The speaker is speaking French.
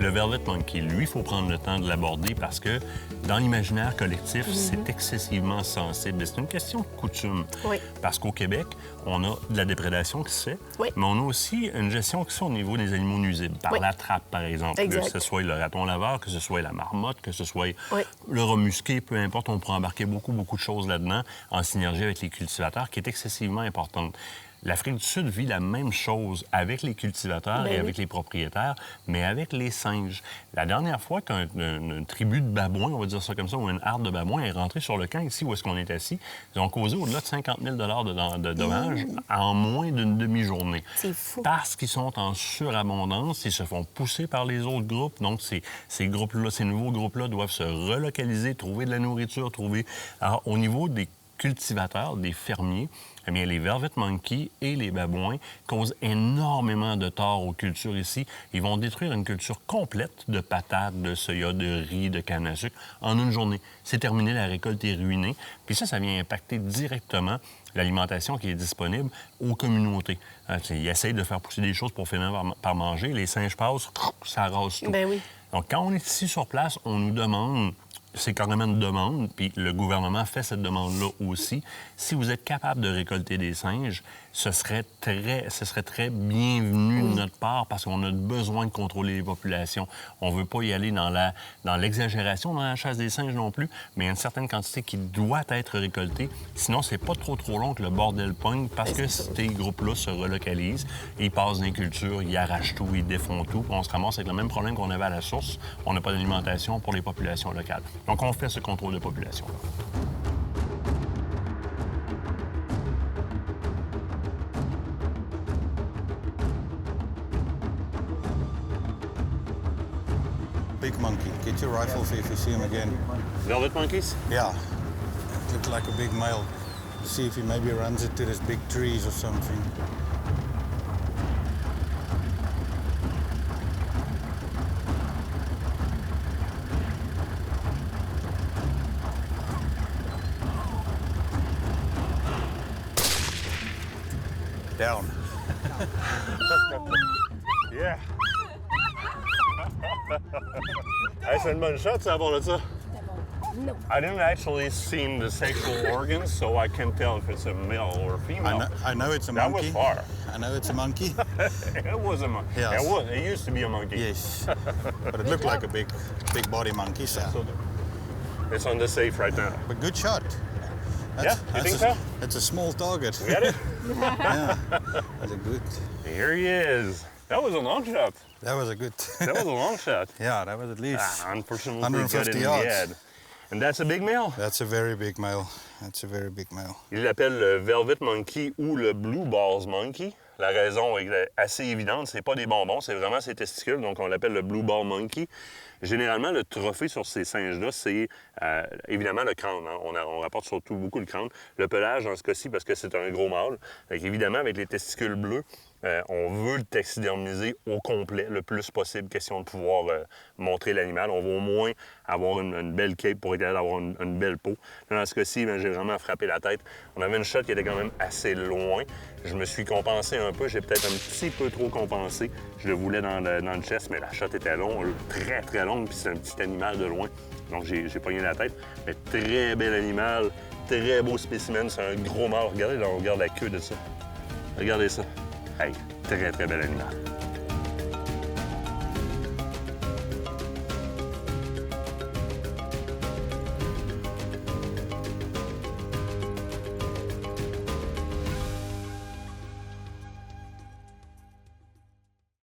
Le Velvet Monkey, lui, il faut prendre le temps de l'aborder parce que dans l'imaginaire collectif, c'est excessivement sensible. Et c'est une question de coutume. Oui. Parce qu'au Québec, on a de la déprédation qui se fait, Oui. mais on a aussi une gestion qui se fait au niveau des animaux nuisibles, par Oui. la trappe, par exemple. Exact. Que ce soit le raton laveur, que ce soit la marmotte, que ce soit Oui. le rat musqué, peu importe, on pourrait embarquer beaucoup de choses là-dedans en synergie avec les cultivateurs, qui est excessivement importante. L'Afrique du Sud vit la même chose avec les cultivateurs et avec les propriétaires, mais avec les singes. La dernière fois qu'une tribu de babouins, on va dire ça comme ça, ou une harde de babouins est rentrée sur le camp ici où est-ce qu'on est assis, ils ont causé au-delà de 50 000 de dommages en moins d'une demi-journée. C'est fou. Parce qu'ils sont en surabondance, ils se font pousser par les autres groupes. Donc, ces groupes-là, ces nouveaux groupes-là doivent se relocaliser, trouver de la nourriture, trouver... Alors, au niveau des cultivateurs, des fermiers, eh bien, les Velvet Monkeys et les babouins causent énormément de tort aux cultures ici. Ils vont détruire une culture complète de patates, de soya, de riz, de canne à sucre en une journée. C'est terminé, la récolte est ruinée. Puis ça vient impacter directement l'alimentation qui est disponible aux communautés. Ils essayent de faire pousser des choses pour finir par manger. Les singes passent, ça rase tout. Ben oui. Donc, quand on est ici sur place, on nous demande... C'est carrément une demande, puis le gouvernement fait cette demande-là aussi. Si vous êtes capable de récolter des singes, ce serait très bienvenu de notre part parce qu'on a besoin de contrôler les populations. On ne veut pas y aller dans l'exagération dans la chasse des singes non plus, mais il y a une certaine quantité qui doit être récoltée. Sinon, c'est pas trop long que le bordel pogne parce que ces groupes-là se relocalisent, ils passent dans les cultures, ils arrachent tout, ils défont tout. On se ramasse avec le même problème qu'on avait à la source. On n'a pas d'alimentation pour les populations locales. Donc, on fait ce contrôle de population. Big monkey. Get your rifle if you see him again. Velvet monkeys? Yeah. It looked like a big male. See if he maybe runs it to these big trees or something. Down. Yeah! Hey, c'est une bonne shot, ça, avant de ça. No. I didn't actually see the sexual organs, so I can't tell if it's a male or a female. I know it's a That monkey. was far. I know it's a monkey. It was a monkey. Yes. It used to be a monkey. Yes. But it looked like a big body monkey, so. It's on the safe right now. But good shot. Yeah, you think so? It's a small target. We got it? Yeah. That's a good. Here he is. That was a long shot. That was a good. That was a long shot. Yeah, that was at least. Unfortunately, 150 got it in yards. the head. And that's a big male. That's a very big male. That's a very big male. Il l'appelle le Velvet Monkey ou le Blue Balls Monkey. La raison est assez évidente, c'est pas des bonbons, c'est vraiment ses testicules, donc on l'appelle le Blue Ball Monkey. Généralement, le trophée sur ces singes-là, c'est évidemment le crâne. Hein. On rapporte surtout beaucoup le crâne. Le pelage, dans ce cas-ci, parce que c'est un gros mâle. Donc, évidemment, avec les testicules bleus, on veut le taxidermiser au complet, le plus possible, question de pouvoir montrer l'animal. On veut au moins avoir une belle cape pour être capable d'avoir une belle peau. Là, dans ce cas-ci, j'ai vraiment frappé la tête. On avait une shot qui était quand même assez loin. Je me suis compensé un peu. J'ai peut-être un petit peu trop compensé. Je le voulais dans le chest, mais la shot était longue, très longue, puis c'est un petit animal de loin. Donc, j'ai pogné la tête. Mais très bel animal, très beau spécimen. C'est un gros mâle. Regardez, là, on regarde la queue de ça. Regardez ça. Hey, très bel animal.